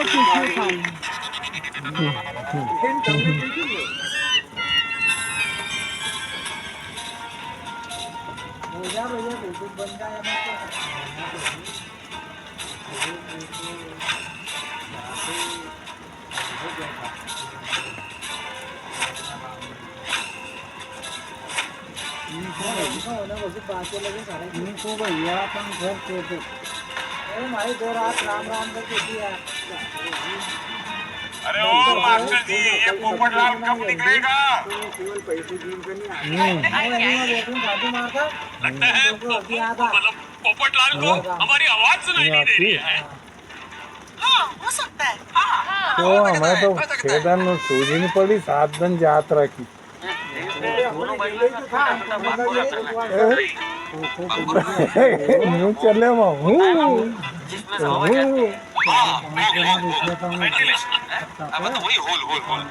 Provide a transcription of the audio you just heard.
तो किसी खान भैया बिल्कुल बन गया इनको भैया अपन घर पे भाई 2 रात राम राम करके दिया। अरे ओ मास्टर जी ये पोपटलाल कब निकलेगा? केवल पैसे गिन कर नहीं मारता लगता है मतलब पोपटलाल को हमारी आवाज सुनाई नहीं दे रही है। हाँ हो सकता है। तो हमें तो 6 दिन सूझी नहीं पड़ी, 7 दिन यात्रा की। न्यू चले वेंटिलेशन अब तो वही होल होल होल।